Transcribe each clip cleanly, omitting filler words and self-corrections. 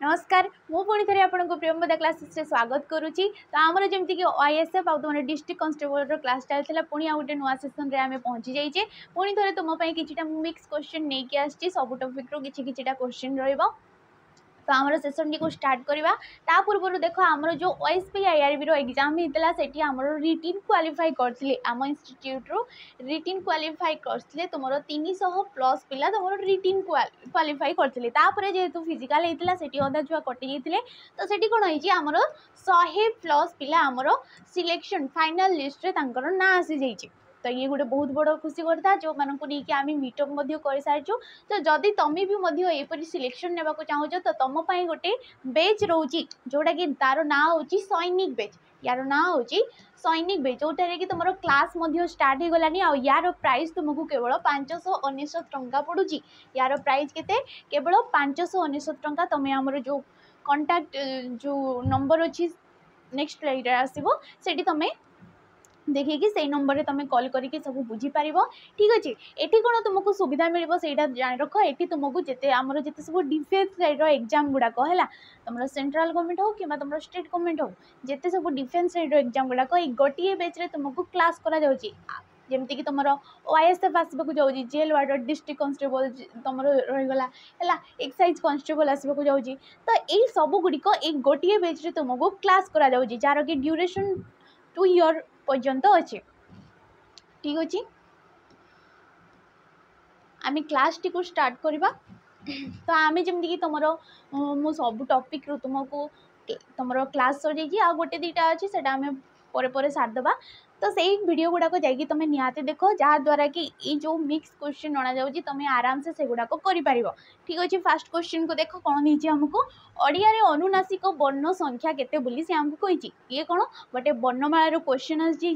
नमस्कार मु पुणी थे आपको प्रियंवदा क्लासेस स्वागत करुच्ची। तो आमर जमी कि आईएसएफ आउ तुम डिस्ट्रिक्ट कांस्टेबल क्लास चलता पुणी आ गए नुआ सेसन में आम पहुंची जाइए। पुणी थे तुमपाई कि मिक्स क्वेश्चन नहीं कि आसी सब टॉपिक रू कि क्वेश्चन रही। तो आमर सेसन टी स्टार्ट करवा ता पूर्व देख आमर जो ओएसपी आईआरबी रो एग्जाम होता से आमर रिटिन क्वालिफाई करथिले आम इंस्टीट्यूट रू रिटिन क्वालिफाई करथिले तुमर 300 प्लस पिला तुम रिटिन क्वालिफाई करथिले। तापर जेहेतु फिजिकल होता से अधा छुआ कटि जाते तो सेठी कौन होइछि आमर 100 प्लस पिला आमर सिलेक्शन फाइनल लिस्ट रे तांकर ना आसी जाइछि। तो ये गोटे बहुत बड़ खुशी करता जो मानक नहीं आम मीटअप कर सारी। तो जदि तुम्हें भी यहपरी सिलेक्शन ने चाहो तो तुम गोटे बेच रोचे जोटा कि तार ना हूँ सैनिक बेच यार ना हूँ सैनिक बेच जोटार कि तुम क्लास स्टार्ट हो गलानी आ यार प्राइस तुमको केवल 599 टंका पड़ू। यार प्राइस केते केवल 599 टंका। तुम्हें आमर जो कंटाक्ट जो नंबर अच्छी नेक्स्ट स्लाइड आसो से तुम्हें देखिए से नंबर रे तुम कॉल करके सब बुझीपार। ठीक अच्छे ये कौन तुमको सुविधा मिल जान रख ये तुमको जिते आमर जिते सब डिफेन्स साइड एग्जाम गुड़ाक है तुम सेंट्रल गवर्नमेंट हो कि तुम स्टेट गवर्नमेंट हो जिते सब डिफेन्स साइड एग्जाम गुड़ाक गोटे बेच तुमको क्लास करा जमती कि तुम ओआईएसएफ आसवाक जाऊँगी जेल वार्डर डिस्ट्रिक्ट कांस्टेबल तुम रहीगला है एक्साइज कांस्टेबल आसवाक जाऊँगी। तो यही सब गुड़िक एक गोटे बेच तुमको क्लास करा जार कि ड्यूरेशन 2 ईयर पर्यंत अच्छे। ठीक अच्छे आम क्लास टी को स्टार्ट करवा। तो आम जमी कि तुम मु सब टॉपिक रू तुमको तुम क्लास सर जाइए आ गोटे दीटा अच्छे से पर सारदे। तो से वीडियो गुड़ाक जाकि तुम निहाती देख जहाँद्वारा कि ये जो मिक्स क्वेश्चन अणा जाऊँगी तुम आराम से गुड़ाक कर। ठीक अच्छे फास्ट क्वेश्चन को देख कौन नहीं आमको ओडिया रे अनुनासिक वर्ण संख्या केते बोली से आमको कही ये कौन गोटे वर्णमाला क्वेश्चन आसी।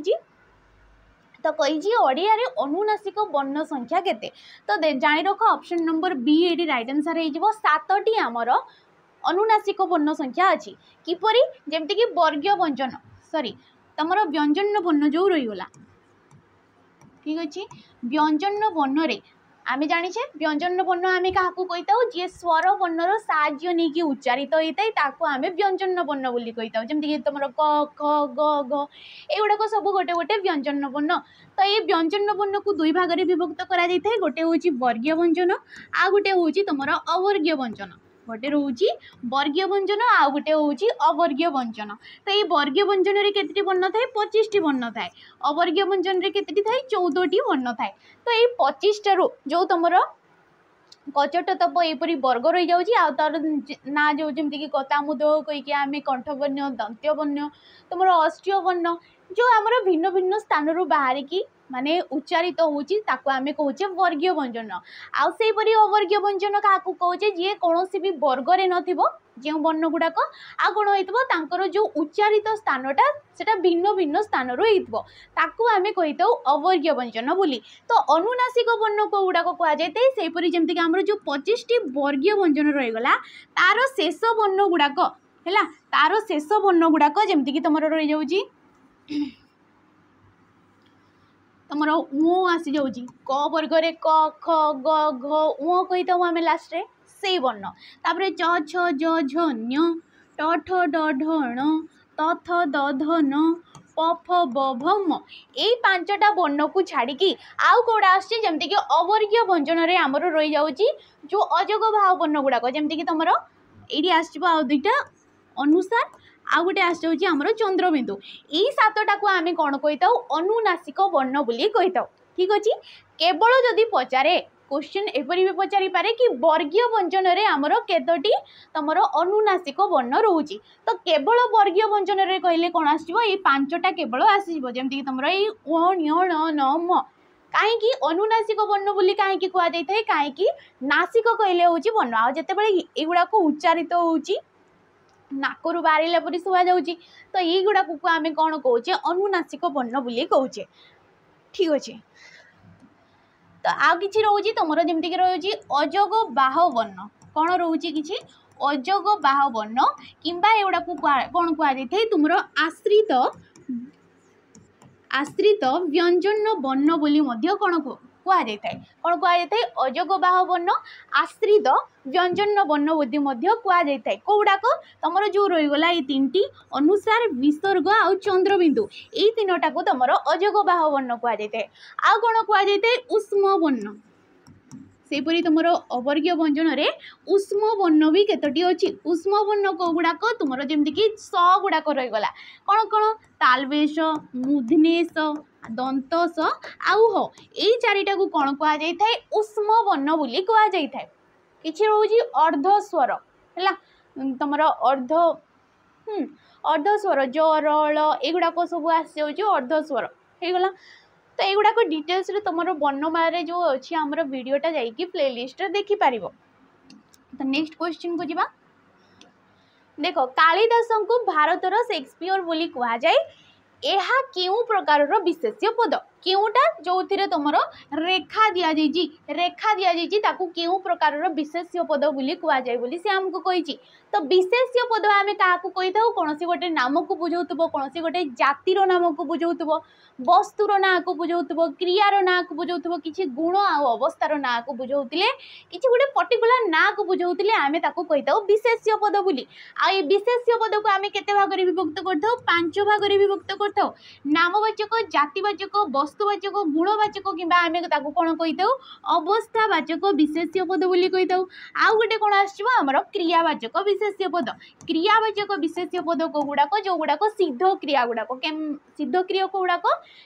तो कही ओडिया रे अनुनासिक वर्ण संख्या केते। तो जानी रख ऑप्शन नंबर बी ये राइट आंसर हो 7टी आमर अनुनासिक वर्ण संख्या अच्छी किपरि जेमती कि वर्गीय व्यंजन सॉरी तमर व्यंजन वर्ण जो रहीगला। ठीक अच्छे व्यंजन वर्ण रे आम जाने व्यंजन वर्ण आम क्या कहीता जी स्वर वर्णर साहाय्य नहीं कि उच्चारित होता है आम व्यंजन वर्ण बोली कहीता जमीक तुम क ख ग घ एगुड़ाक सब गोटे गोटे व्यंजन वर्ण। तो ये व्यंजन वर्ण को दुई भाग में विभक्त करा गोटे हूँ वर्गीय व्यंजन आ गोटे हूँ तुम अवर्गीय व्यंजन गोटे रोचे वर्गीय व्यंजन आ गोटे हूँ अवर्गीय व्यंजन। तो ये वर्गीय व्यंजन में केतटी वर्ण थाए 25टी वर्ण थाए अवर्गीय व्यंजन में केतटी थाए 14टी वर्ण थाए। तो ये 25टारू जो तुम कचट तप यहपरी वर्ग रही जाऊँगी तार ना जो जमीक कि कतामुद कहीकि आम कंठवर्ण दंत्य वर्ण तुम अष्ट्रीय वर्ण जो आमर भिन्न भिन्न स्थान बाहरिकी माने उच्चारित होची ताको आमे कहूचे वर्गीय व्यंजन। आउ सेहीपरि अवर्गीय व्यंजन क्या कहूचे जी कौन भी वर्ग रे नथिबो जो वर्ण गुड़ाक आ कौन होइतबो तांकर जो उच्चारित स्थानटा सेटा भिन्न भिन्न स्थान होइतबो ताको आमे कहितो अवर्गीय व्यंजन बोली। तो अनुनासिक वर्ण को गुड़ाक कह जाए सेहीपरि जेमति कि हमर जो 25टी वर्गीय व्यंजन रहीगला तार शेष वर्ण गुड़ाक है तार शेष वर्ण गुड़ाक जेमति कि तुम रही जाऊँगी तुम ऊ आसी जाऊँगी क वर्ग रे क ख ग घ ऊ कही आम लास्ट रे से वर्ण तापर च छ ज झ ञ ट ठ ड ढ ण त थ द ध न प फ ब भ म यही 5टा वर्ण को छाड़ी आउ कौड़ा आसची जमती कि अवर्गीय व्यंजन रे आमर रही जाऊँगी जो अजग भाव वर्ण गुड़ाक जमती कि तुम ये आसो आ दुईटा अनुसार आ गोटे आसुची आमर चंद्रबिंदु यही 7टा को आम कौन कहीता अनुनासिक वर्ण बोली कहीता। ठीक अच्छे केवल जदि पचारे क्वेश्चन एपरी भी पचारि पारे कि वर्गीय व्यंजन रे आमर केतोटी तमर अनुनासिक वर्ण रोची। तो केवल वर्गीय व्यंजन रे कहले कौन आसो ये 5टा केवल आसो जमती कि तुम ये उ ण न म कहीं अनुनासिक वर्ण बोली कहीं कहुई कहीं नासिक कहले हूँ वर्ण आ जिते युड़ाक उच्चारित होची नाकरू बाहर परी शुआ जाऊँगी। तो ये गुड़ाक आम कौन कहे अनुनासिक वर्ण बोली कहे। ठीक अच्छे तो आउ कि रोचे तुम जमीक रोचे अजग बाह वर्ण कौन रोचे कि अजग बाह वर्ण किंबा एगुड़ाक कौन कहुई तुम आश्रित व्यंजन वर्ण बोली कौन କୁହାଯାଏ କ'ଣ କୁହାଯାଇଥାଏ ଅଯୋଗବାହ ବर्ण ଆଶ୍ରିତ ବ୍ୟଞ୍ଜନ ବर्ण ବୋଧି ମଧ୍ୟ କୁହାଯାଇଥାଏ କୋଉଗୁଡ଼ାକ ତମର ଯୋଉ ରହିଗଲା ଏଇ ତିନିଟି ଅନୁସାର ବିସର୍ଗ ଆଉ ଚନ୍ଦ୍ରବିନ୍ଦୁ ଏଇ ତିନୋଟାକୁ ତମର ଅଯୋଗବାହ ବर्ण କୁହାଯାଇଥାଏ ଆଉ କ'ଣ କୁହାଯାଇଥାଏ ଉଷ୍ମ ବर्ण सेपरी तुम अवर्गीय व्यंजन में उष्म वर्ण भी केतोटी अच्छी उष्म वर्ण कौगुड़ाक तुम जमीक स गुड़ाक रहीगला कौन कौन तालवेश मूर्धनेश दंतस आउ ह यही चारिटा को कौन कहुए उष्म वर्ण बोली कहुए किसी रोज अर्धस्वर है तुम अर्ध अर्धस्वर ज र एगुड़ाक सब आसी अर्धस्वर हो गला तो युवाक डिटेल्स तुम वर्णमाला जो अच्छी आम वीडियोटा जाकि प्लेलिस्ट देखी पार। तो नेक्स्ट क्वेश्चन को जीवा देख कालिदास को भारतर शेक्सपियर बोली कह जाए यह क्यों प्रकार विशेष्य पद क्योंटा जो थे तुम रेखा दि जाइए क्यों प्रकार विशेष्य पद बोली कह जाए बोली से आमको कही तो विशेष्य पद आम क्या कही था कौन गोटे नाम को बुझाव कौन गोटे जातिर नाम को बुझाव वस्तुर ना को बुझाव क्रियार ना को बुझाव किसी गुण अवस्थार ना को बुझाते किसी गोटे पर्टिकुलर ना को बुझाते आम कही था विशेष्य पद बोली आई विशेष्य पद को आम केते भाग विभक्त करथाउ पांच भाग विभक्त करथाउ नामवाचक जातिवाचक वस्तुवाचक गुणवाचक किंबा आम ताको कौन कही था अवस्थावाचक विशेष्य पद बोली कही था आउ गोटे कौन आमर क्रियावाचक विशेष्य पद क्रियावाचक विशेष्य पद को गुड़ाक जो गुड़ाक सिद्ध क्रिया गुड़ाक सिद्ध क्रिया को गुड़ाक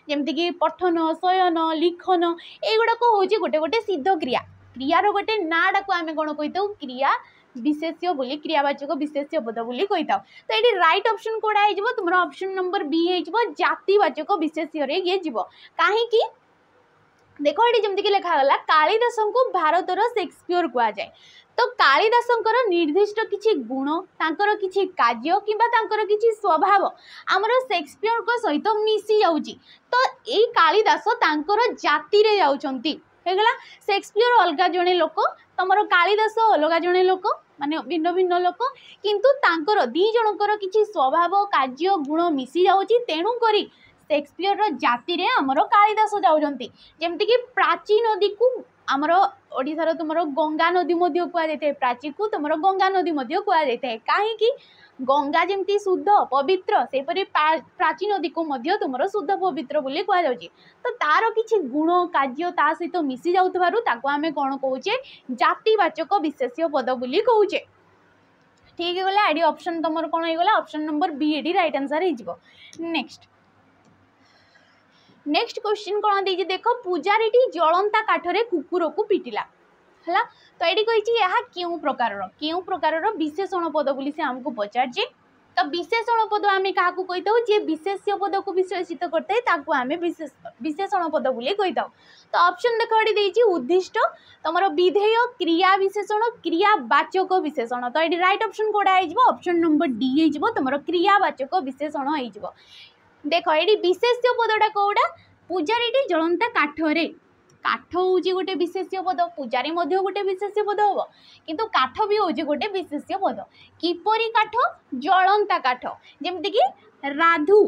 जमती पठन शयन लिखन युवाक हूँ गोटे गोटे सिद्ध क्रिया क्रियार गोटे नाटा को आम कौन कही था क्रिया विशेष्य बोली क्रियावाचक विशेष्य पद बोली कही था तो ये राइट ऑप्शन कोड़ा हो तुम ऑप्शन नंबर बी हो जातिवाचक विशेष्य ये जीव कहीं देख ये जमीक लिखागला कालिदास को भारतर शेक्सपियर कह जाए तो कालिदास निर्दिष्ट किसी गुण तांकर किसी कार्य किंबा किसी स्वभाव आमर शेक्सपियर को सहित मिसी जाउची तो ये कालिदास तांकर जाति रे जाउचंती हेगला शेक्सपियर अलग जड़े लोक तुम कालिदास अलग जड़े लोक माने भिन्न भिन्न लोक किंतु तांकर दी जनकर किसी स्वभाव कार्य गुण मिसी जाउची तेणु करी शेक्सपियर जाति रे आमर कालिदास जाउचंती जेमति कि प्राची नदी को आमर ओडिशार तुम गंगा नदी कहुए प्राची को तुम गंगा नदी कहुए कहीं गंगा जमती शुद्ध पवित्र सेपरी प्राची नदी को तुम शुद्ध पवित्र बोली कह तो तार किसी गुण कार्य ता सहित मिसी जाऊँ आम कौन कहे जातिवाचक विशेष्य पद बोली कहे ठीक है आईडी ऑप्शन तुम कौन होगा ऑप्शन नंबर बी एडी राइट आंसर हो नेक्स्ट क्वेश्चन कौन दे देख पूजारी जलंता काठरे कुकुर को पिटिला है तो ये कही क्यों प्रकार विशेषण पद बोली से आमको पचार तो विशेषण पद आम क्या कही था जी विशेष्य पद को विशेषित करते हैं आम विशेषण पद बोली कही था तो ऑप्शन देख ये उद्दिष्ट तुम विधेय क्रिया विशेषण क्रियावाचक विशेषण तो ये राइट ऑप्शन कोड़ा हो ऑप्शन नंबर डी हो तुम क्रियावाचक विशेषण हो देख ये विशेष्य पदटा कौटा पूजारी जलंता काठरे काठ हूँ गोटे विशेष्य पद पूजारी गोटे विशेष्य पद हम किंतु काठ भी हूँ गोटे विशेष्य पद किपरि काठ जलंता काठ जमती कि राधु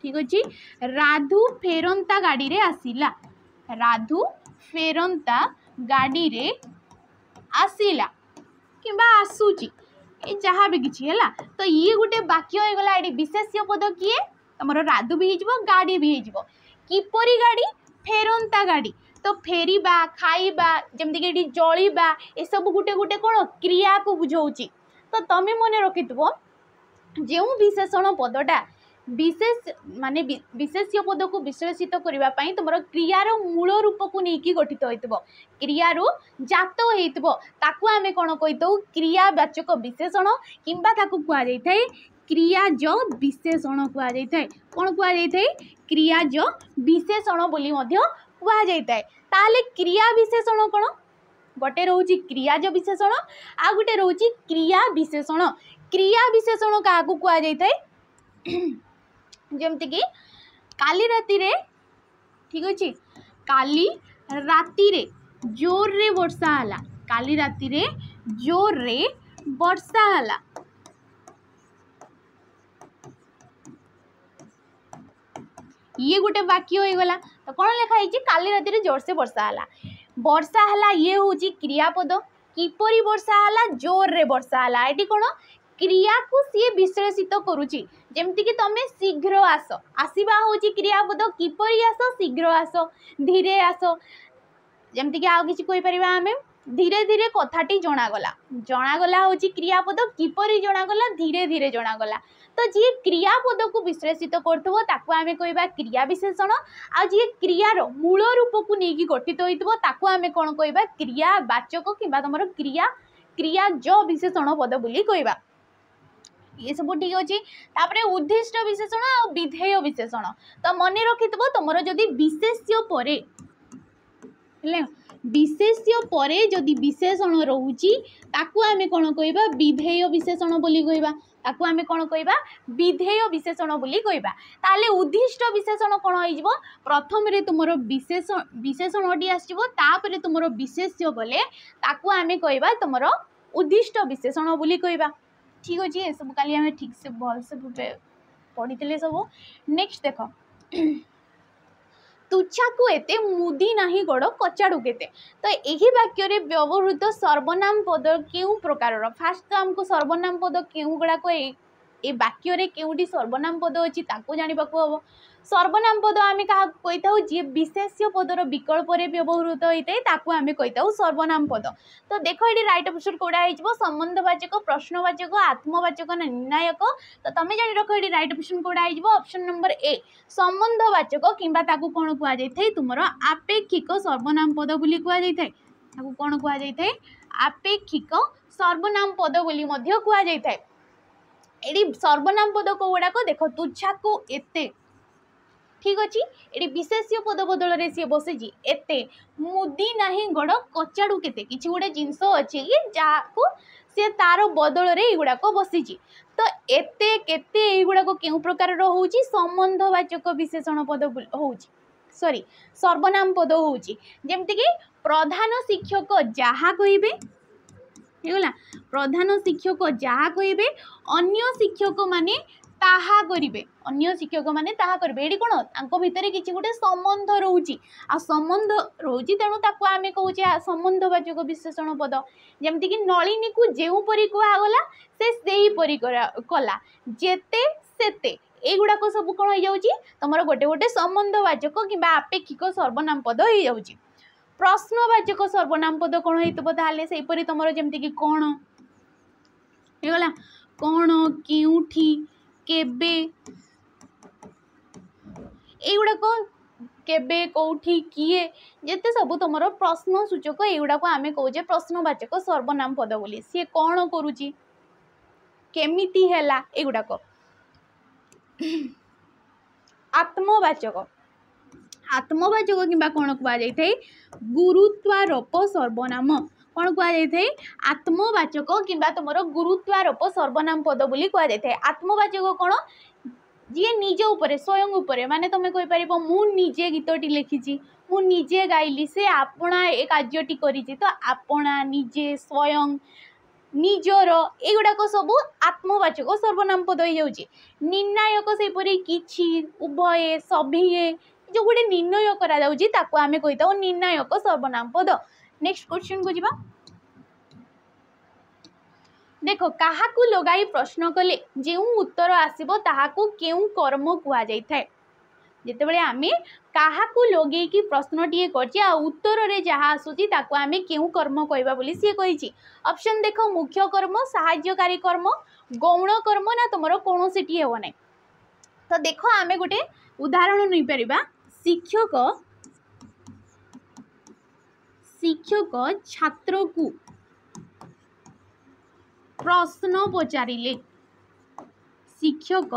ठीक अच्छे राधु फेरंता गाड़ी रे आसिला राधु फेरंता गाड़ी रे आसिला किंबा आसुची जहाँ भी किसी है तो ये गोटे वाक्य हो गला विशेष्य पद किए तुम राधु भी हो गाड़ी भी हो किपरि गाड़ी फेरंता गाड़ी तो फेरिबा खाइबा जमती जलिबा ये सब गोटे गोटे कौन क्रिया को बुझाऊँगी तो तुम्हें मन रखि जो विशेषण पदटा विशेष माने विशेष्य पद को विश्लेषित करने तुम क्रियार मूल रूप को लेकिन गठित हो क्रियारू जात होता आम कौन कही था क्रियावाचक विशेषण किंबा कहुए क्रियाज विशेषण कहुए कौन कहुए क्रियाज विशेषण बोली कहुए ताले क्रिया विशेषण कौन गोटे रोचे क्रियाज विशेषण आ गोटे रोचे क्रिया विशेषण क्या कहुए जमती कि काली राती रे ठीक अच्छे काली राती रे जोर रे वर्षा हला काली राती रे जोर रे वर्षा हला ये गोटे वाक्य हो गला। तो कौन लिखाई काली राति जोरसे वर्षा है, वर्षा है ये हूँ क्रियापद, किपरि वर्षा है जोर रे वर्षा है, ये कौन क्रिया को सी विश्लेषित करुच्ची। जमती कि तुम शीघ्र आस, आसवा हूँ क्रियापद, किपरि आस शीघ्र आस धीरे आस, जमती कि आउ किसी कहीपर आम धीरे धीरे कथाटी जनागला, जनागला हूँ क्रियापद, किपरि जनागला धीरे धीरे जनागला। तो जी क्रियापद को विश्लेषित करथबो ताकू आमे कहबा क्रिया विशेषण, आ जी क्रियार मूल रूप को नेकी गठित होइतबो ताकू आमे कोन कहबा क्रियावाचक किबा तमरो क्रिया क्रियाज विशेषण पद बोली कहबा। ये सब ठीक अच्छे। तापरे उद्दिष्ट विशेषण आ विधेय विशेषण, तो मन रखिथबो तमरो जदि विशेष्य परे विशेष्य परे जदि विशेषण रोची ताकू आमे कोन कहबा विधेय विशेषण बोली कहबा, ताकू आमे कोन कहबा विधेय विशेषण बोली कहबा। ताले उद्दिष्ट विशेषण कोन होई जिवो, प्रथम रे तुमरो विशेषणटी आसीबो, तापरे तुमरो विशेष्य गले ताकू आमे कहबा तुमरो उद्दिष्ट विशेषण बोली कहबा। ठीक अच्छे। ये सब काली आमे ठीक से भल से पढ़ी सब। नेक्स्ट देख तुच्छा को एते मुदी नाही गोड़ कचाड़ू केते। तो यही वाक्य रे व्यवहृत सर्वनाम पद केउ प्रकार, फास्ट तो हमको सर्वनाम पद केउ गुड़ाक ए वाक्य रे केउटी सर्वनाम पद अच्छी ताको जानिबाकू हबो। सर्वनाम पद आमे कहा कहिताउ जे विशेष्य पदर विकल्प रे व्यवहृत होइते ताको आमे कहिताउ सर्वनाम पद। तो देखो एडी राइट ऑप्शन कोडा आइजबो संबंधवाचक, प्रश्नवाचक, आत्मवाचक ना निर्णायक। तो तमे जानि रखो एडी राइट ऑप्शन कोडा आइजबो ऑप्शन नंबर ए संबंधवाचक किंबा ताको कोन कुआ जाय थाई तुमरो आपेक्षिक सर्वनाम पद बोली कुआ जाय थाई, ताको कोन कुआ जाय थाई आपेक्षिक सर्वनाम पद बोली मध्य कुआ जाय थाई। एडी सर्वनाम पद को गुड़ाक देख तुच्छा को एते, ठीक अच्छे। ये विशेष्य पद बदल रे सी बसी एते मुदी नाही गड़ कचाड़ू केते, किछि गोटे जिनस अच्छे जाको सी तार बदल रे एगुड़ाक बसी। तो एते केते एगुड़ाक केउ प्रकार होउची संबंधवाचक विशेषण पद होउची, सॉरी सर्वनाम पद होउची। जेमति कि प्रधान शिक्षक जहा कहिबे हेगला, प्रधान शिक्षक जहा कहिबे अन्य शिक्षक माने ताहा करिवे, अन्य शिक्षक माने ताहा करिवे। एडी कोन तांको भितरे किछि गोटे संबंध रहउची, आ संबंध रहउची तेणु ताको आमे कहूचे संबंधवाचक विशेषण पद। जेमति कि नलिनी को जेउ परि कुआ गला से सेही परि कला, जेते सेते एगुड़ाक सब कोन हो जाउची तमरो गोटे गोटे संबंधवाचक किंबा आपेक्षिक सर्वनाम पद हो जाउची। प्रश्नवाचक सर्वनाम पद कौन होइतबो ताले सेपरि तमरो जेमति कि कोन हेगला, कोन केउठी केबे एगुड़ाक केबे कौठी किए जेते सब तमरो प्रश्न सूचक एगुड़ाक आमे कहूजे प्रश्नवाचक सर्वनाम पद बोली। सी कौन करूची केमिति हेला एगुड़ाक। आत्मवाचक, आत्मवाचक किंबा कौन कुआ जाय थाई गुरुत्वारोप सर्वनाम, कौन कुआ जाय थाई आत्मवाचक किंबा तुमरो गुरुत्वारोप सर्वनाम पद बोली कुआ जाय थाई। आत्मवाचक कौन जी निज उपरे स्वयं उपरे, माने तुम कहि परिबो मु निजे गीतटी लिखिची, मु निजे गाइली, से आपणा ए कार्यटी करिची। तो आपणा निजे स्वयं निजर एगुड़ाक सब आत्मवाचक सर्वनाम पद हो जाउची। निर्णायक सेपरि किछि उभये सभिए जो गोटे निर्णय करा जाउची ताको आमे कहिताउ निर्णायक सर्वनाम पद। नेक्स्ट क्वेश्चन को जिबा। देखो काहाकू लगाई प्रश्न कले जेउ उत्तर आसीबो ताहाकू केउ कर्म कुआ जाय थाए। जेतेबेले आमे काहाकू लगे कि प्रश्नटीए करछि आ उत्तर रे जहा आसुची ताको आमे केउ कर्म कहबा बोली सी कहिछि। ऑप्शन देखो मुख्य कर्म, सहाय्यकारी कर्म, गौण कर्म ना तुमरो कोनोसीटी हेबो नै। तो देखो आमे गोटे उदाहरण नै परिबा। शिक्षक शिक्षक छात्र को प्रश्न पचारिले, शिक्षक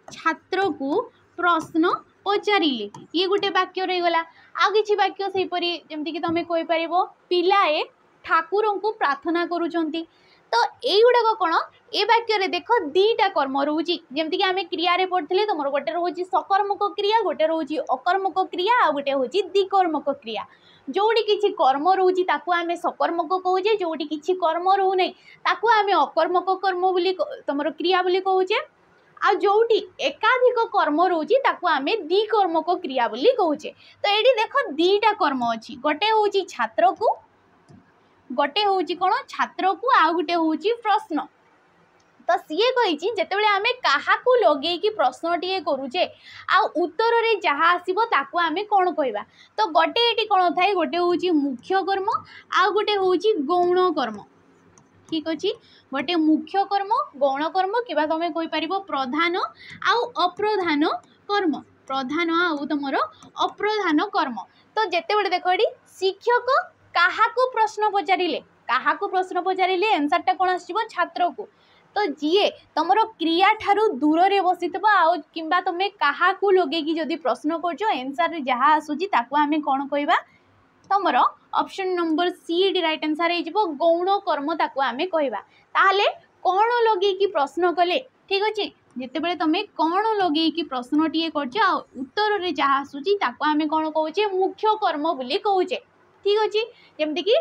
छात्र को प्रश्न पचारिले ये गोटे वाक्य रही गला। आ किछि वाक्य सेही परि जेमति कि तमे कहि परिबो पिलाए ठाकुर को प्रार्थना करूछंती। तो एगुड़ाक कौन ए वाक्य रे देख दीटा कर्म रोची, जेमति कि आमे क्रिया रे पढ़थिले तुमरो गोटे रोची सकर्मक क्रिया, गोटे रोची अकर्मक क्रिया, आ गोटे होची द्विकर्मक क्रिया। जोड़ी किछि कर्म रोची ताकू आमे सकर्मक कहूजे, जोड़ी किछि कर्म रहू नै ताकू आमे अकर्मक कर्म बोली तुमरो क्रिया बोली कहूजे। आ जोटी एकाधिक कर्म रोची ताकू आमे द्विकर्मक क्रिया बोली कहूचे। तो एडी देखो दीटा कर्म अछि, गोटे होची छात्र को, गोटे होची कोन छात्र को, आ गोटे होची प्रश्न। तो सीए कही जितेबाला आम क्या लगे कि प्रश्न टे करुचे आ उत्तर रे जहाँ आसो ताकू आम कौन कहवा। तो गोटे ये कौन थाए, गोटे हूँ मुख्य कर्म आ गोटे हूँ गौण कर्म। ठीक अच्छे, गोटे मुख्य कर्म गौण कर्म कि तुम कहीपर प्रधान आउ अप्रधान कर्म, प्रधान आउ तुम अप्रधान कर्म। तो जितेबाला देख ये शिक्षक क्या प्रश्न पचारे, क्या प्रश्न पचारे आंसरटा कौन आसो छात्र को। तो जीए तुम क्रिया ठारू दूर रे बसी कि तुम्हें क्या लगे जदि प्रश्न कर आंसर जहाँ आसूची ताकू आम कौन कहवा, तुम option number C D right answer हो गौण कर्म ताकू आम कहवा। ताहले कौन लगे कि प्रश्न कले, ठीक अच्छे, जितेबाला तुम्हें कौन लगे कि प्रश्न टे कर उत्तर रे जहाँ आसूची ताकू आम कौन कहचे मुख्य कर्म बोली कहूचे। ठीक अच्छे, जमती कि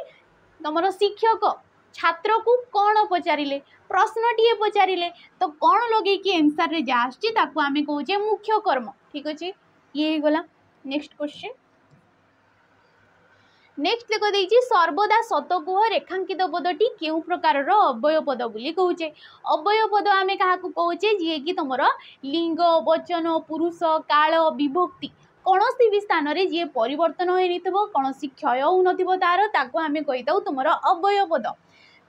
तुम शिक्षक छात्र को कौन पचारे प्रश्न टे पचारे तो कौन लगे कि आंसर रे जा आछी ताकू आमे कहूचे मुख्य कर्म। ठीक अच्छे, ये गला नेक्स्ट क्वेश्चन। नेक्स्ट देखो देछि सर्वदा सत कुह रेखांकित पदटी केउ प्रकार अव्यय पद बोली कहूचे। अव्यय पद आमे काहाकू कहूचे जे कि तुमर लिंग वचन पुरुष काल विभक्ति कौनसी भी स्थान रे जे परिवर्तन होई कौनसी क्षय हो नथिबो तार ताकू आमे कहिताउ तुमर अव्यय पद।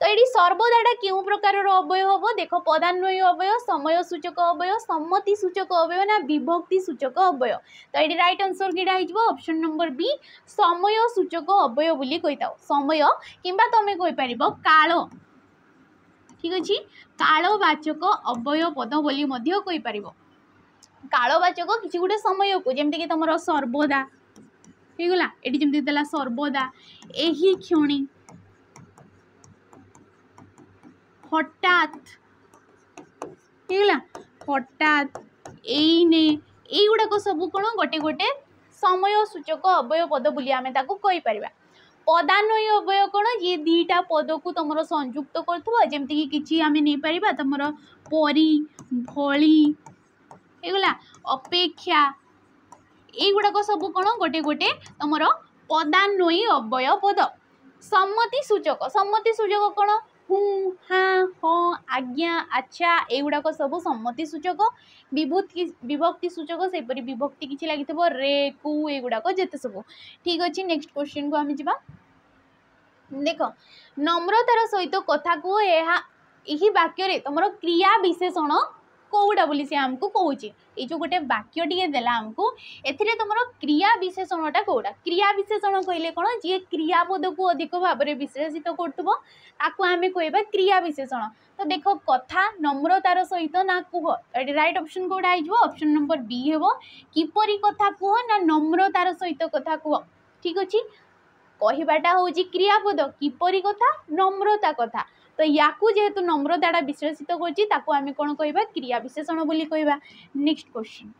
तो ये सर्वदाटा क्यों प्रकार अव्यय हम देख, पदान्वयी अव्यय, समय सूचक अव्यय, सम्मति सूचक अव्यय ना विभक्ति सूचक अव्यय। तो ये राइट आंसर किटा हो ऑप्शन नंबर बी समय सूचक अव्यय बोली कहिता। समय किंबा तुम कहि काल, ठीक अच्छे, कालवाचक अव्यय पद बोली मध्य कहि परिबो। कालवाचक किसी गोटे समय को जमती कि तुम सर्वदा होगला, ये जमती देला सर्वदा, एही क्षणी, हठात होगला, हठात, एइने, यही गुड़ाक सब कौन गोटे गोटे समय सूचक अव्यय पद बोली आमे ताकू कहि परिबा। पदान्वयी अव्यय कौन, ये दीटा पद को तुम संयुक्त कर जमती कि किछि आमे नहीं परिबा तुमर परी भली होगला, अपेक्षा, यही गुड़ाक सब कौन गोटे गोटे तुम पदान्वयी अव्यय पद। सम्मति सूचक कौन हूँ हाँ हाँ आज्ञा अच्छा, एगुड़ाक सब सम्मति सूचक। विभक्ति सूचक सेपरी विभक्ति किसी लगी रे कु एगुड़ाक जिते सब। ठीक अच्छे, नेक्स्ट क्वेश्चन को आम जा देख, नम्रतार सहित कथा को यही वाक्य तुम क्रिया विशेषण कौटा बोली से आमको कहूँ। ये जो गोटे वाक्य टे देला आमको एथिरे तुम क्रिया विशेषणटा कौटा। क्रिया विशेषण कहले कौन, जी क्रियापद को अधिक भाव में विश्लेषित करथबो ताकू आमे कहबा क्रिया विशेषण। तो देख कथा नम्रतार सहित ना कुह, राइट ऑप्शन कौटा हो ऑप्शन नंबर बी हेबो किपरि कथा कुह ना नम्रतार सहित कथा कुह। ठीक अच्छे, कहबाटा हूँ क्रियापद, किपरि कथा नम्रता कथा। तो याकू जेहेतु नम्रताटा विश्लेषित करछि ताकू आमे कोन कहबा क्रिया विशेषण बोली कहबा। नेक्स्ट क्वेश्चन,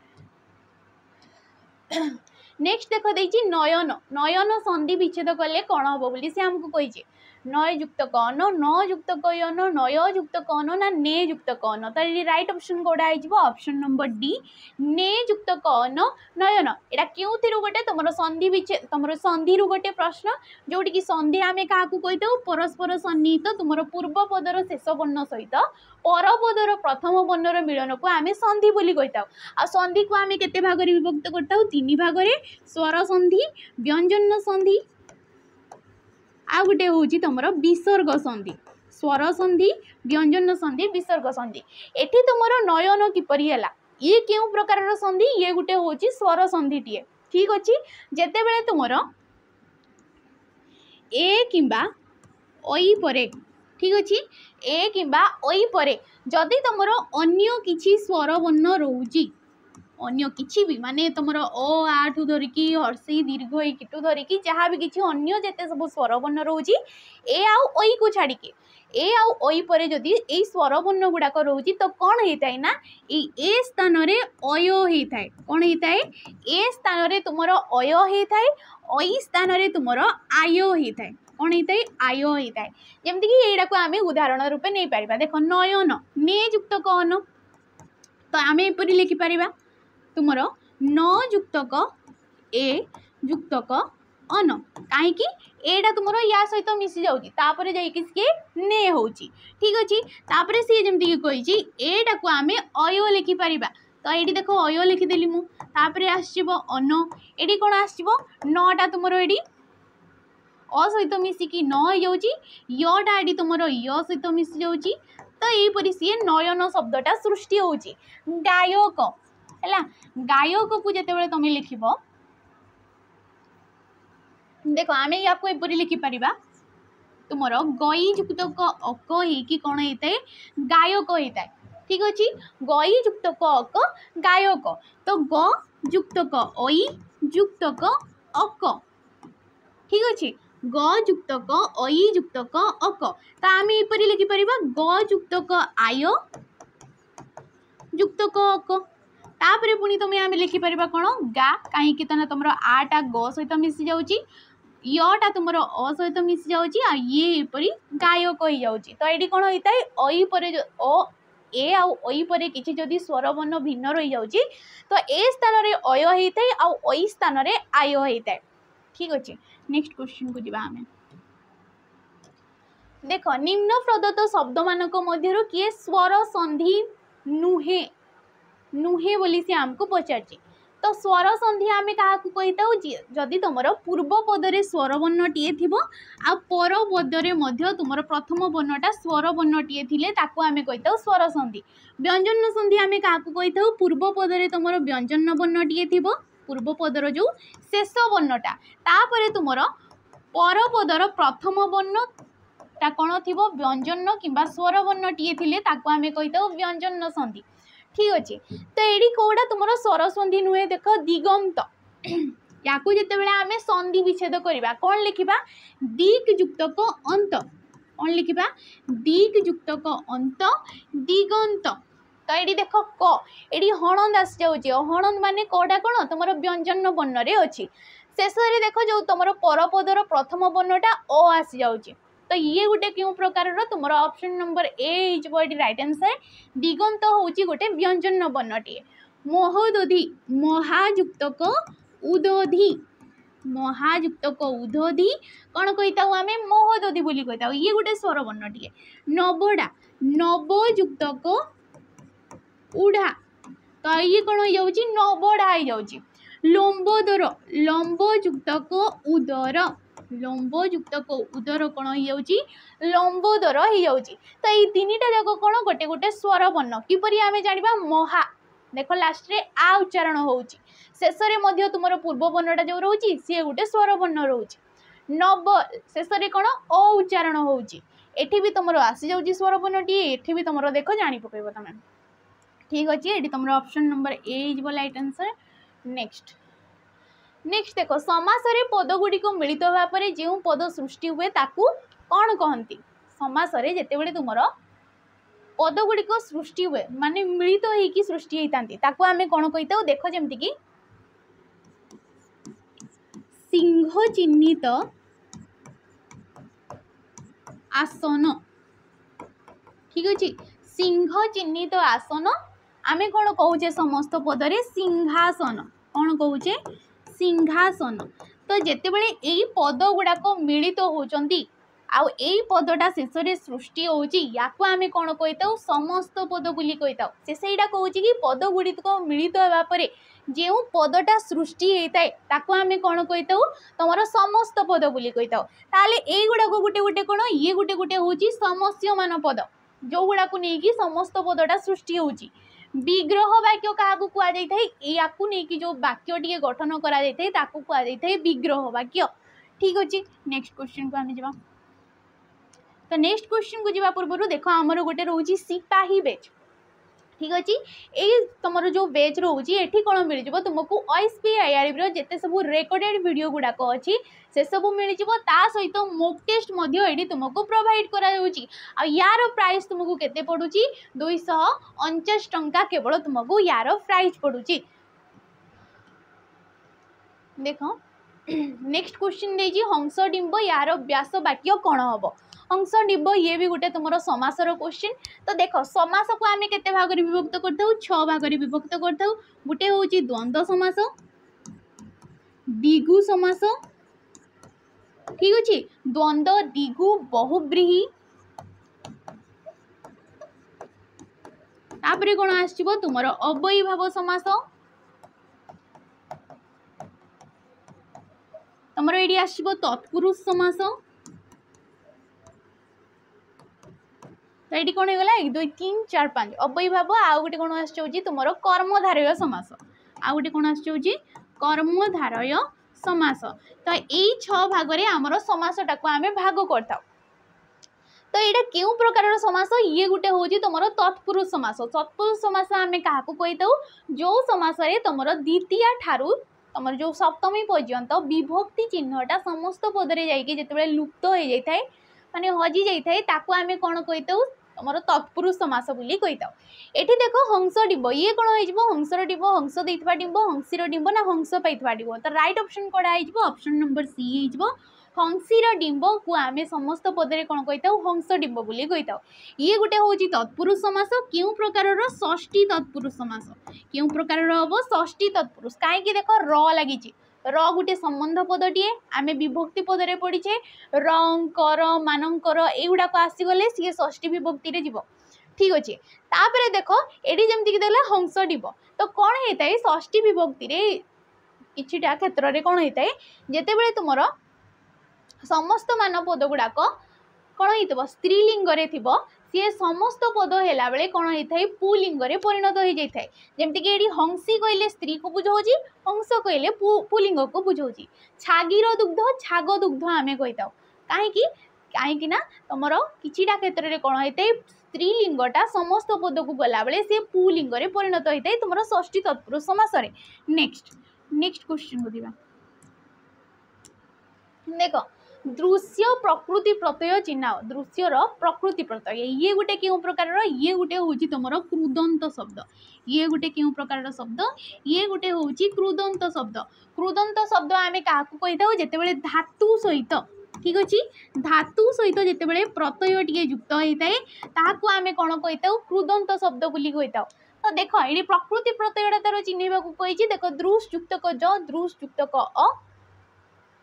नेक्स्ट देख देछि नयन, नयन संधि विच्छेद कले कौन हम बोली से हमको कही। नय युक्त कौन, न युक्त कयन, नय युक्त कौन ना ने युक्त कौन। तो ये राइट ऑप्शन कौटा हो ऑप्शन नंबर डी ने युक्त कौन नयन। एटा क्यों गोटे तुम संधि विच्छेद, तुम संधि गोटे प्रश्न जोटि कि संधि आम क्या कही परस्पर सन्निहित तुम पूर्व पदर शेष वर्ण सहित पर पदर प्रथम वर्णर मिलन को आम संधि बोली कही। आ संधि को आम केते भाग विभक्त करता तीन भाग में, स्वर संधि, व्यंजन संधि आ गोटे हूँ तुम विसर्ग संधि। स्वर संधि, व्यंजन संधि, विसर्ग संधि। एठी तुम नयन किपरि हैला, ये क्यों प्रकार संधि, ये गोटे हूँ स्वर संधि टीए। ठीक अच्छे, जेते बेले तुम ए किंबा ओई परे, ठीक अच्छे, ए किंबा ओई परे जदि तुम अन्य किछि स्वर वर्ण रोची, अन्य किछि भी माने तुमर ओ आठू धरिकी हर्षी दीर्घ किटू धरिकी जहाँ भी किछि अन्य जेते सब स्वर वर्ण रोची ए आउ ओई को छाड़िकी, ए आउ ओई परे जदि ए स्वर वर्ण गुड़ाक रोची तो कौन होता है ना ए स्थान रे अय होता है। कौन होता है, ए स्थान रे तुमर अय होता है, ओई स्थान रे तुमर आय होता है। कौन होता है, आय होता है। जमती कि एटा को आम उदाहरण रूपे नहीं पारिबा। देख नयन ने युक्त कौन, तो आम एपरी लिखिपर तुमर न युक्तक ए युक्तक अन कहीं एटा तुम या सहित मिसी जाऊँगी तापर जाइए ने हो ठीक अच्छे तापर सी जमी कही एटा को आम अय लिखिपर तो ये देख अय लिखिदेली मुझे आसब अन ये कौन आसो नटा तुम ये अ सहित मिसिकी न हो यटा ये तुम य सहित मिसी जाऊँगी तो यहीपरि सी नयन शब्दटा सृष्टि हो गायक है गायक को जिते तुम लिख देख आम या एपरी लिखिपर तुम गई युक्तक अक हो कौन होता है गायक होता है ठीक अच्छे गई युक्तक अक गायक तो ग युक्तक ओई युक्तक अक ठीक अच्छे ग युक्तक ओई युक्तक अक तो आम एपरी लिखिपर ग युक्तक आय युक्तक अक तापर पुणी तुम आम लिखिपर कौन गा कहीं तुम आटा ग सहित मिसी जाऊँगी यटा तुम अ सहित मिसी जाऊँगी ये गायक हो जाऊँगी तो ये कौन होता है अई पर अ ए आई पर किसी जदि स्वर वर्ण भिन्न रही जाऊँगी तो ए स्थान रे अय होता है आई स्थान रे आय होता है ठीक अच्छे नेक्स्ट क्वेश्चन को जीवा आमे देख निम्न प्रदत्त शब्द मानक मध्यरु किए स्वर संधि नुहे नुहे बोली से आमको पचारची तो स्वर संधि आम क्या कहीता जदि तुम पूर्व पदरे स्वर वर्णटीए थी आ पर पदरे तुम प्रथम वर्णटा स्वर वर्णटीए थिले ताकू आम कहीता स्वर संधि व्यंजन संधि आम क्या कहीता पूर्व पदरे तुम व्यंजन वर्णटीए थी पूर्व पदर जो शेष वर्णटा तापर तुम पर पदर प्रथम वर्णटा कौन थी व्यंजन किंबा स्वर वर्णटीए थिले ताकू आम कहीता व्यंजन संधि ठीक अच्छे तो ये कौटा तुम स्वर संधि नुहे देख दिगंत या जिते आम संधि विच्छेद करवा कौन लिखा दिक युक्तक अंत कौन लिखा दिक युक्तक अंत दिगंत तो ये देख क ये हणंद आसी जाऊँगी हणंद मान कौटा कौन तुम व्यंजन वर्ण में अच्छी शेष देख जो तुम परपदर प्रथम वर्णटा अ आसी जाऊँगी तो ये गोटे क्यों प्रकार तुम option number A right answer दिगंत हूँ गोटे व्यंजन वर्णटीए महोदधि महायुक्तक उदधि महायुक्तक उदधि कौन कहीता आम महोदधि बोली कहीता ये गोटे स्वर वर्णटीए नवड़ा नवयुक्तक उड़ा तो ये कौन हो जाऊँगी नवड़ा हो जाऊँगी लंबोदर लंबयुक्तक उदर लंबयुक्तक उदर कौन हो जाऊँगी लंबोदर हो जाऊँगी तो ये तीनटा जाक कौन गोटे गोटे स्वर वर्ण किपरि आम जाना महा देख लास्ट रे आ उच्चारण होउची शेष रे तुम पूर्व वर्णटा जो रोची सी गोटे स्वर वर्ण रोची नव शेष रे कौन अ उच्चारण होउची एठी भी तुम आसी जाऊँगी स्वर वर्णटी एठी भी तुम देख जानी पकेब तुम ठीक अच्छे ये तुम option number A is right answer next next देख समास रे पद गुड़िक मिलित होगा पर जो पद सृष्टि हुए ताकू कौन कहती समास रे जेते बेले तुम पद गुड़िक सृष्टि हुए माने मिलित होइकी सृष्टि होइतांती ताकू आमे कौन कहिता देख जेमति कि सिंह चिन्हित आसन ठीक अच्छे सिंह चिन्हित आसन आमे कौन कहूचे समस्त पदरे सिंहासन कौन कहूचे सिंहासन तो जेते बेले एई पद गुड़ाक मिलित होचंती आउ एई पदटा शेष रे सृष्टि होची याकू आमे कौन कहिता समस्त पद बोली कहिता से सेइडा कहूची कि पद गुड़िक मिलित होबा परे जो पदटा सृष्टि होता है ताकू आमे कौन कहिता तुमर समस्त पद बोली कहिता ताले एई गुड़ाक गोटे गोटे कौन ये गोटे गोटे होची समस्यमान पद जो गुड़ाक नहीं समस्त पदटा सृष्टि होची विग्रह वाक्य क्या कह या जो वाक्य टी गठन कर विग्रह वाक्य ठीक अच्छे नेक्स्ट क्वेश्चन को आम जा तो नेक्स्ट क्वेश्चन को जावा पूर्व देख आमर गोटे रोची सिपाही बेच ठीक अच्छे ये तुम जो बेच रोचे ये कौन मिल जाव तुमको OSPIRB जिते सब रेकर्डेड वीडियो गुड़ाक अच्छी से सब मिल जाव सहित मॉक टेस्ट ये तुमको प्रोवाइड करा यार प्राइस तुमको केते पड़ुची 249 टंका केवल तुमको यार प्राइस पड़ुची देख नेक्स्ट क्वेश्चन देजी हंस डिंब यार व्यास वाक्य कौन हम हंस डिब ये भी गोटे तुम समासर क्वेश्चन। तो देख समास को आम के भाग में विभक्त करता 6 भाग में विभक्त करता। गोटे हूँ द्वंद्व समास, द्विगु समास, ठीक अच्छे, द्वंद्व द्विगु बहुब्रीहि, तापरे कौन आसो तुम अव्ययी भाव समास, तुम ये आसो तत्पुरुष समास। तो ये कौन होगा 1 2 3 4 5 अव्ययी भाव। आउ गोटे कौन आसुची तुम कर्मधारय समास, आउ गोटे कौन आसुची कर्मधारय समास। तो यही 6 भाग में आमर समासटा को आम भाग करता। तो यहाँ क्यों प्रकार समास, ये गोटे हूँ तुम तत्पुरुष समास। तत्पुरुष समास आम क्या कही था जो समास तुम द्वितीय ठारू तुम जो सप्तमी पर्यंत विभक्ति चिन्हटा समस्त पदरे जाते लुप्त हो जाए माने हजि जाए आम कौन कही था तुम तत्पुरुष समास बोली कही था। ये देख हंस डिब ये कौन हो हंसर डिब, हंस देता डिब, हंसीर डिब ना हंस पाइबा डिब। तो राइट ऑप्शन कौन हो ऑप्शन नंबर सी हो हंसीर डिंब को आम समस्त पदरे कौन कही था हंस डिंब बोली कही था। ये गोटे हूँ तत्पुरुष समास। क्यों प्रकार षष्ठी तत्पुरुष समास, क्यों प्रकार हम षष्ठी तत्पुरुष कहीं देख र लगी र गोटे संबंध पदटीए आम विभक्ति पदरे पढ़ीचे रंकर मानकर युवाक आसीगले सी षष्ठी विभक्ति रे जीव, ठीक अच्छे। तापर देख ये जमीक देला हंस डिब तो कौन होता है षष्ठी विभक्ति रे किछिटा क्षेत्र में कौन होता है जितेबाला तुम समस्त मान पद गुड़ाक कौन हो स्त्रीलिंग सी समस्त पद है बेले कौन होता है पुलिंग परिणत हो जाए। जमीक ये हंसी कहले स्त्री को बुझाऊँ, हंस कहले पुलिंग को बुझाऊँ। छागीर दुग्ध छाग दुग्ध आम कही था कहीं तुम किछिटा क्षेत्र में कौन होता है स्त्रीलिंगटा समस्त पद को गला बेले सी पुलिंग परिणत होता है तुम षष्ठी तत्पुरुष समास। नेक्स्ट क्वेश्चन को दिबा देख दृश्य प्रकृति प्रत्यय चिन्ह, दृश्यर प्रकृति प्रत्यय ये गोटे क्यों प्रकार ये गोटे हूँ तुम क्रुदंत शब्द, ये गोटे क्यों प्रकार शब्द ये गोटे हूँ क्रुदंत शब्द। क्रुदंत शब्द आम क्या कही था जितेबाला धातु सहित, ठीक अच्छे, धातु सहित जितेबाला प्रत्यय टी युक्त होता है ताकू आम कौन कही था क्रुदंत शब्द बोली कही था। तो देख ये प्रकृति प्रत्ययटा तार चिन्हवा कही देख दृश युक्त क ज, दृश युक्त क अ,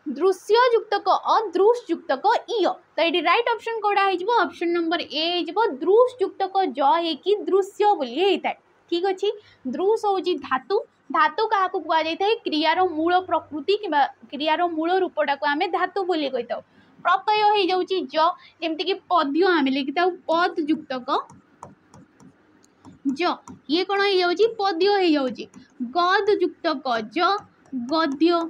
दृश्य युक्त क अ, दृश युक्त क इ। तो ये राइट ऑप्शन कौड़ा हो ऑप्शन नंबर ए हो दृश युक्त क ज है दृश्य बोली होता है, ठीक अच्छे। दृश हूँ धातु, धातु क्या कहुए क्रियार मूल प्रकृति कि क्रियार मूल रूपटा को आम धातु बोली कही था। प्रत्यय हो जाऊँगी ज जमीक पद्य आम लिखि था पद युक्त क ज ये कौन हो पद्य हो जाऊँगी। गद युक्त क ज गद्य,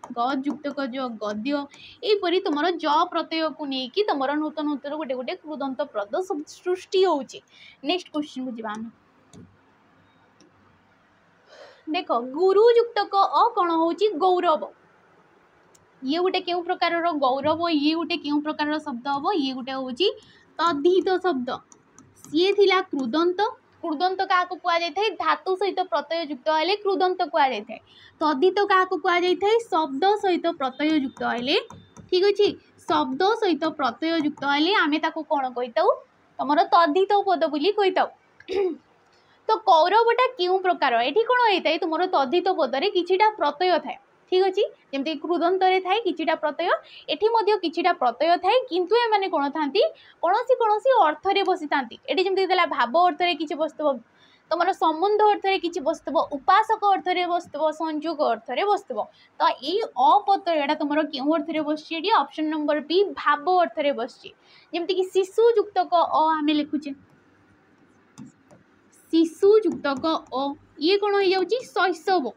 गद युक्त क ज गद्य यहपरी तुम ज प्रत्यय को लेकिन तुम नूतन नूतन गोटे गोटे कृदंत पद सब सृष्टि होउची। नेक्स्ट क्वेश्चन को जीवा देख गुरु युक्त क अ कौन होउची गौरव, ये गोटे क्यों प्रकार गौरव, ये गोटे क्यों प्रकार शब्द हम ये गोटे हूँ तद्धित शब्द, सी थिला क्रुदंत। क्रुदंत क्या कहुए धातु सहित प्रत्यय युक्त हेले क्रुदंत कहुए। तद्धित क्या कहुए शब्द सहित प्रत्यय युक्त हेले, ठीक अच्छे, शब्द सहित प्रत्यय युक्त हेले आम कौन कही था तुम तद्धित पद बोली कही था। तो कौरवटा क्यों प्रकार ये कौन होता है तुम तद्धित पदरे किछिटा प्रत्यय थाए, ठीक अच्छे, जमी क्रुदंत थाए किछिटा प्रत्यय एटी किछिटा प्रत्यय थाए किंतु एमाने कौन था कौन अर्थ रे बसी था। ये जमी भाव अर्थ रे किछि बसतब, तुम संबंध अर्थ रे किछि बसतब, उपासक अर्थ रे बसतब, संयोग अर्थ रे बसतब। तो ये अप्रत्ययटा तुम क्यों अर्थ रे बसछि ऑप्शन नंबर बी भाव अर्थ रे बसछि। जमीक शिशु युक्त क अ आम लिखुचे शिशु युक्त क अ ये कौन हो जाऊँगी शैशव,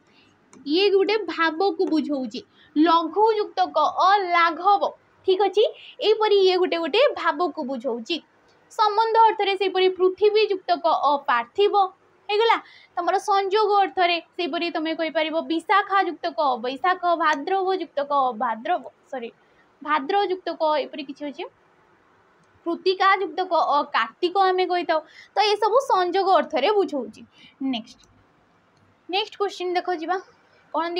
ये गोटे भाव को बुझाऊँगी। लघु युक्त क अ लाघव, ठीक अच्छे, यहपरी ये गोटे गोटे भाव को बुझाऊँगी। संबंध अर्थ रे सेपरी पृथ्वी युक्त क अ पार्थिव होगला। तुम संयोग अर्थ रे सेपरी तुम कहि परिबो विशाखा युक्त क वैशाख, भाद्रव युक्त क भाद्रव सॉरी भाद्र युक्त क एपरी किछि अछि कृतिका युक्त क अ कार्तिक आम कही था। तो ये सब संयोग अर्थ रे बुझाऊँगी। नेक्स्ट क्वेश्चन देख जा कौन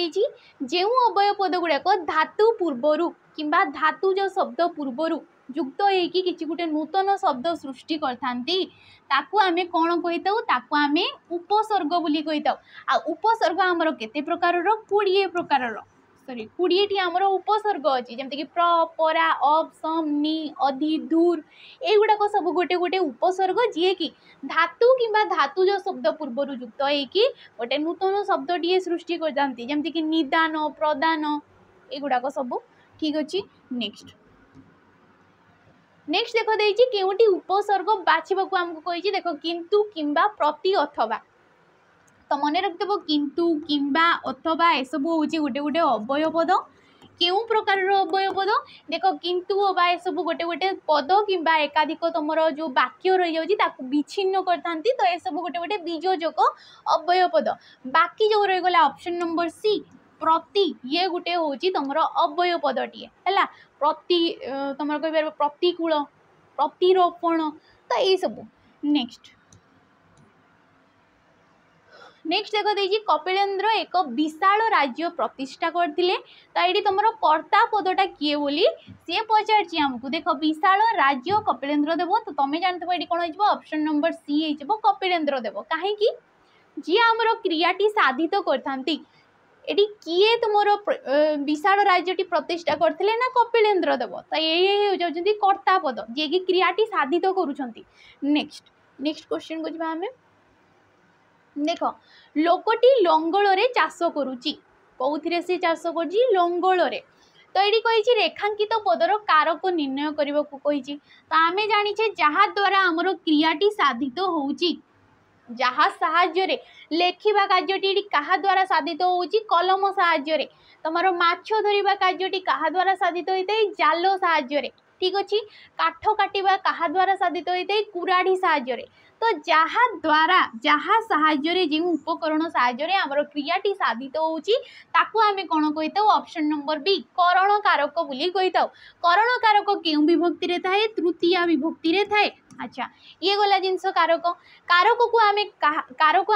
जो अवय पद गुड़ाक धातु पूर्वर कि धातुज शब्द पूर्वर ଯୁକ୍ତ ହେଇକି କିଛି ଗୋଟେ ନୂତନ ଶବ୍ଦ ସୃଷ୍ଟି କରିଥାନ୍ତି ତାକୁ ଆମେ କ'ଣ କହିଥାଉ? ତାକୁ ଆମେ ଉପସର୍ଗ ବୋଲି କହିଥାଉ। ଆଉ ଉପସର୍ଗ ଆମର କେତେ ପ୍ରକାରର? 20 ପ୍ରକାରର, ସରି 20ଟି ଆମର ଉପସର୍ଗ ଅଛି, ଯେମିତିକି ପ୍ର, ପରା, ଅପ୍, ସମ୍, ନି, ଅଧି, ଧୂର୍, ଏଇଗୁଡ଼ାକ ସବୁ ଗୋଟେ ଗୋଟେ ଉପସର୍ଗ ଯିଏକି ଧାତୁ କିମ୍ବା ଧାତୁଜ ଶବ୍ଦ ପୂର୍ବରୁ ଯୁକ୍ତ ହେଇକି ଗୋଟେ ନୂତନ ଶବ୍ଦଟିଏ ସୃଷ୍ଟି କରିଥାନ୍ତି, ଯେମିତିକି ନିଦାନ, ପ୍ରଦାନ, ଏଗୁଡ଼ାକ ସବୁ। ଠିକ୍ ଅଛି। ନେକ୍ସଟ ଦେଖ ଦେଇଛି କେଉଁଟି ଉପସର୍ଗ ବାଛିବାକୁ ଆମକୁ କହିଛି। ଦେଖ କିନ୍ତୁ, କିମ୍ବା, ପ୍ରତି, ଅଥବା। ତ ମନେ ରଖିଦେବ କିନ୍ତୁ, କିମ୍ବା, ଅଥବା ଏସବୁ ହେଉଛି ଗୋଟେ ଗୋଟେ ଅବୟ ପଦ। କେଉଁ ପ୍ରକାରର ଅବୟ ପଦ? ଦେଖ କିନ୍ତୁ ଅବା ଏସବୁ ଗୋଟେ ଗୋଟେ ପଦ କିମ୍ବା ଏକାଧିକ ତୁମର ଯେଉଁ ବାକ୍ୟ ରହିଯାଉଛି ତାକୁ ବିଚ୍ଛିନ୍ନ କରିଥାନ୍ତି। ତ ଏସବୁ ଗୋଟେ ଗୋଟେ ବିଯୋଜକ ଅବୟ ପଦ। ବାକି ଯେଉଁ ରହିଗଲା ଅପସନ୍ ନମ୍ବର ସି ପ୍ରତି, ଇଏ ଗୋଟେ ହେଉଛି ତୁମର ଅବୟ ପଦଟିଏ ହେଲା। ପ୍ରତି ତୁମର କହିପାରିବ ପ୍ରତିକୂଳ, ପ୍ରତିରୋପଣ, ତ ଏଇସବୁ। ନେକ୍ସଟ ଦେଖ ଦେଇଛି କପିଳେନ୍ଦ୍ର ଏକ ବିଶାଳ ରାଜ୍ୟ ପ୍ରତିଷ୍ଠା କରିଥିଲେ। ତ ଏଠି ତୁମର କର୍ତ୍ତା ପଦଟା କିଏ ବୋଲି ସିଏ ପଚାରିଛି ଆମକୁ। ଦେଖ ବିଶାଳ ରାଜ୍ୟ କପିଳେନ୍ଦ୍ର ଦେବ। ତ ତମେ ଜାଣିଥିବ ଏଠି କ'ଣ ହେଇଯିବ? ଅପସନ୍ ନମ୍ବର ସି ହେଇଯିବ କପିଳେନ୍ଦ୍ର ଦେବ। କାହିଁକି? ଯିଏ ଆମର କ୍ରିୟାଟି ସାଧିତ କରିଥାନ୍ତି। এটি কিয়ে তোমার বিশাল রাজ্যটি প্রতিষ্ঠা করলে না কপিলেন্দ্র দেব। তো এই যাচ্ছেন কর্তা পদ যিয়ে কি ক্রিয়াটি সাধিত করুছেন। নেক্সট क्वेश्चन को যা আমি দেখ লোকটি লঙ্গলরে চাষ করুচি। কোউথিরে সে চাষ করছি? লঙ্গলরে। তো এটি কইছি রেখাঙ্কিত পদর কারক নির্ণয় করিবাকু কইছি। তো আমি জানিছে যাহা দ্বারা আমার ক্রিয়াটি সাধিত হউচি, যাহা সাহায্যরে লেখিবা কার্যটি কাহা দ্বারা সাধিত হଉଛି? কলম সাহায্যরে। তোমার মাছ ধরিবা কার্যটি কাহা দ্বারা সাধিত হইতাই? জাল সাহায্যরে। ঠিক আছে। কাঠ কাটিবা কাহা দ্বারা সাধিত হইতাই? কুরাড়ি সাহায্যরে। তো যাহা দ্বারা যাহা সাহায্যরে যে উপকরণ সাহায্যরে আমার ক্রিয়াটি সাধিত হଉଛି তাকু আমি কোন কইতাও? অপশন নম্বর বি করণ কারক বুলি কইতাও। করণ কারক কেউ বিভক্তিরে থাকে? তৃতীয়া বিভক্তিরে থাকে। আচ্ছা ইয়ে গলা জিনিস কারক। কারক কু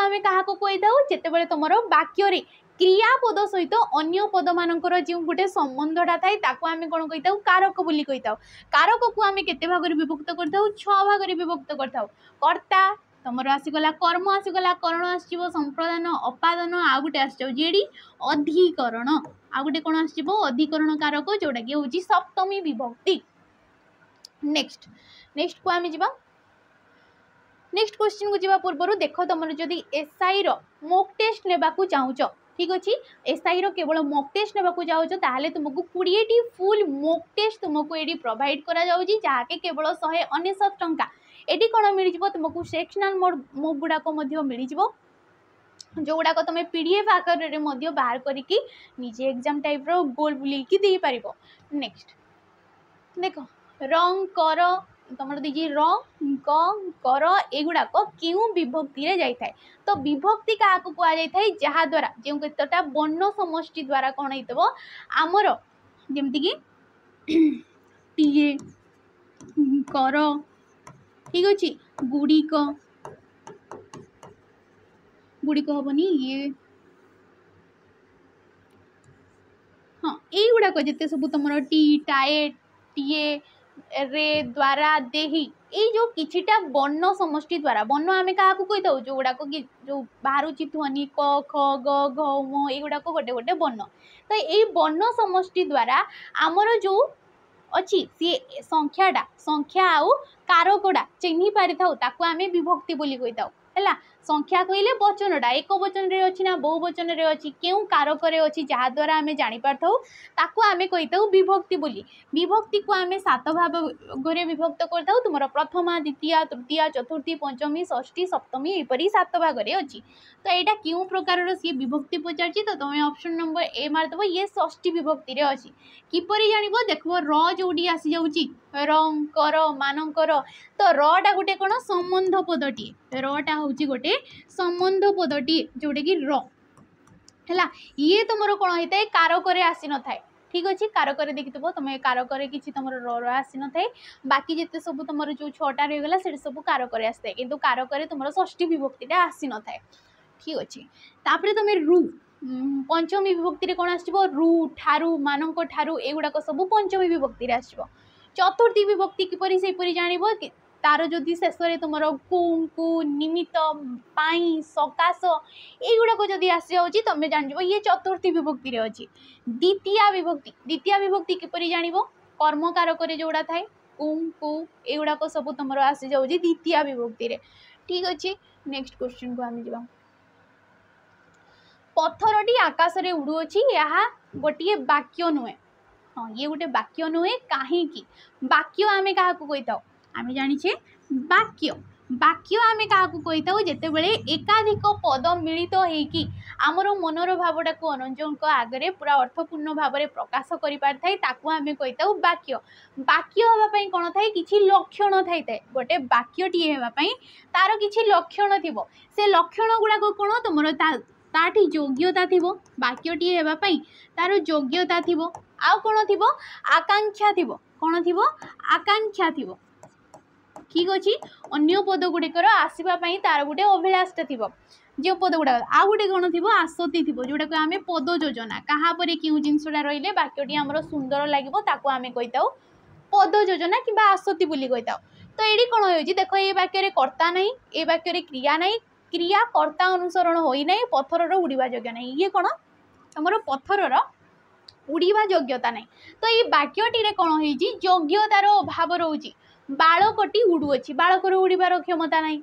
আমি কাহাকু কইতাও? যেতেবেলে তোমার বাক্যরে ক্রিয়াপদ সহিত অন্য পদ মানকৰ যে গোটে সম্বন্ধটা থাকে তাকু আমি কোন কইতাও? কারক বুলি কইতাও। কারক কু আমি কেতে ভাগরে বিভক্ত করতাও? 6 ভাগরে বিভক্ত করতাও। কর্তা তোমার আসিগলা, কর্ম আসিগলা, কରଣ আসিব, সম্প্রদান, অপাদান, আউ গোটে আসিব যেডি অধিকরণ, আউ গোটে কোন আসিব? অধিকরণ কারক, जोटा कि होची सप्तमी विभक्ति। नेक्स्ट को आम जा नेक्स्ट क्वेश्चन को जावा पूर्व देख तुम जदि एसआई रो मॉक टेस्ट नेबाकू चाहूच, ठीक अच्छे, एसआई रो केवल मॉक टेस्ट नेबाकू चाहूच ताहले तुमको 20टी फुल मॉक टेस्ट तुमको ये प्रोवाइड करा जाउची जहाँकि केवल 199 टंका। एटी कौन मिल तुमको सेक्शनल मॉक गुड़ाक मिल जो गुड़ाक तुम पीडीएफ आकार बाहर करके निजे एग्जाम टाइप रो गोल बुलेकी दे पार। नेक्स्ट देख रंग कर तुम दीजिए कर एगुड़ाक क्यों विभक्ति रे जाए? तो विभक्ति क्या कहुए? जहाँ द्वारा जो केतटा वर्ण समष्टि द्वारा कौन हो आमर जमीक टीए कर, ठीक अच्छे, गुड़िक हेनी ये हाँ युड़ाक जिते सब तुम टी, टाए, टीए, रे, द्वारा, देही ये जो किछिटा वर्ण समष्टि द्वारा वर्ण आम क्या कही था जो गुड़ाक कि जो बाहर ध्वनि क ख ग घ म युड़ाक गोटे गोटे वर्ण। तो ये वर्ण समष्टि द्वारा आमर जो अच्छी सी संख्या आउ कारकटा चिन्ह पारि था आम विभक्ति बोली कही था है। संख्या कहले वचनटा एक वचन रे अच्छी ना बहु वचन रे अच्छी क्यों कारक रे अच्छी जहाँ द्वारा आम जापर ताकू आम कही था विभक्ति बोली। विभक्ति को आम 7 भाग विभक्त करता तुम प्रथमा, द्वितीय, तृतीय, चतुर्थी, पंचमी, षष्ठी, सप्तमी यहपरी 7 भाग अच्छी। तो यहाँ क्यों प्रकार सी विभक्ति पचार तो तुम ऑप्शन नंबर ए मारदेव ये षष्ठी विभक्ति रे अच्छी। किपरि जानिबो? देखो र जोडी आसी जाउची रंग कर मानकर, तो रटा गोटे कौन संबंध पदटी, रटा हूँ गोटे संबंध पदटी जोटे कि र है। ये तुम कौन होता है कारक आसी न थाए, ठीक अच्छे। कारक देखी तुम कारक किसी तुम र आसी न थाए, बाकी जिते सब तुम जो 6टा रहीगला से सब कारक आसता है किंतु कारक तुम षष्ठी विभक्तिटा आसी न थाए, ठीक अच्छे। तापर तुम रु पंचमी विभक्ति कौन आसो? रु, ठारू, मानक ठारू एगुड़ाक सब पंचमी विभक्ति आसो। चतुर्थी विभक्ति किपरि सेपरि जानिबो तार जदि शेष में तुम कु निमित्त पाई सकाश युड़ा को जदि आसी जाऊँगी तुम जान ये चतुर्थी विभक्ति अच्छी। द्वितीय विभक्ति किपरि जानिबो कर्मकारक जोड़ा थाए कु युड़ाक सब तुम आसी जाऊँगी द्वितीय विभक्ति रे। ठीक अच्छे नेक्स्ट क्वेश्चन को आम जा पत्थरटी आकाश रे उड़ुअछि यह गोटे वाक्य नुहे। हाँ ये गोटे वाक्य नुहे कहीं वाक्य आमे क्या कही था आमे जानिछे वाक्य आमे क्या कही था जिते बड़े एकाधिक पद मिलित होइकी आमर मनर भावटा को अनुजन आगे पूरा अर्थपूर्ण भाव में प्रकाश कर पारि ताकू आमे कही था वाक्य। वाक्य होगापाई कौन थाए किछि लक्षण थाई गोटे वाक्यटी होगापाई तार किछि लक्षण थिबो से लक्षण गुड़ाक कौन तुम ताठी योग्यता थिबो वाक्यटी होगापाई तार योग्यता थिबो आउ कौन थिबो आकांक्षा थिबो कौन थिबो आकांक्षा थिबो। ठीक अच्छे अन्य पद गुड़िकर आसवाई तार गोटे अभिलाषा थी जो पद गुड़ा आ गोटे कौन थी आसती थी जोटा को आम पद योजना क्या क्यों जिनसा रही वाक्यटी आमर सुंदर लगे आम कही था पद योजना कि आसती बोली कही था। तो ये कौन हो देख ये वाक्य कर्ता ना ये वाक्य क्रिया ना क्रिया कर्ता अनुसरण होना पत्थर उड़वा योग्य ना ये कौन आमर पत्थर उड़वा योग्यता ना। तो ये वाक्यटी कौन हो योग्यतार अभाव रोचे बालकटी उड़ुअछि बालकर उड़बार क्षमता ना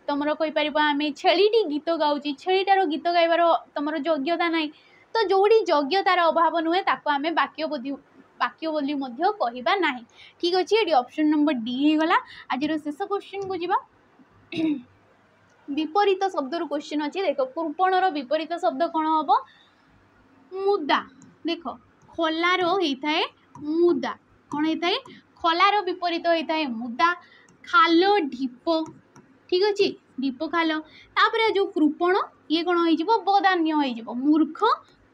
तुम कहीपर आम छेलीटी गीत गाँची छेलीटार गीत गाइबार तुम योग्यता ना। तो जोड़ी योग्यतार अभाव नुहे ताको आम वाक्य बोली कहवा ना। ठीक अच्छे ये ऑप्शन नंबर डी होगला। आज शेष क्वेश्चन को जीवा विपरीत शब्द क्वेश्चन अच्छे देख कृपणर विपरीत शब्द कौन हम मुदा देख खोलार होता है मुदा कौन होता है खोलार विपरीत होता है मुदा खाल ढीप। ठीक अच्छे ढीप खाल तापर जो कृपण ये कौन हो बदान्य हो मूर्ख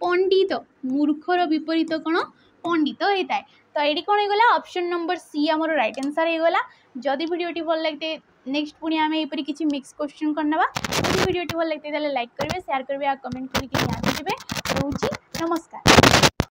पंडित मूर्खर विपरीत कौन पंडित होता है। तो ये कौन होगा ऑप्शन नंबर सी आमर राइट आंसर होगा। जदि वीडियोटी भल लगे नेक्स्ट पुणी आम यपरी किसी मिक्स क्वेश्चन करना। जदि वीडियोटी भल लगे लाइक करेंगे शेयर करेंगे कमेंट करके रोचे।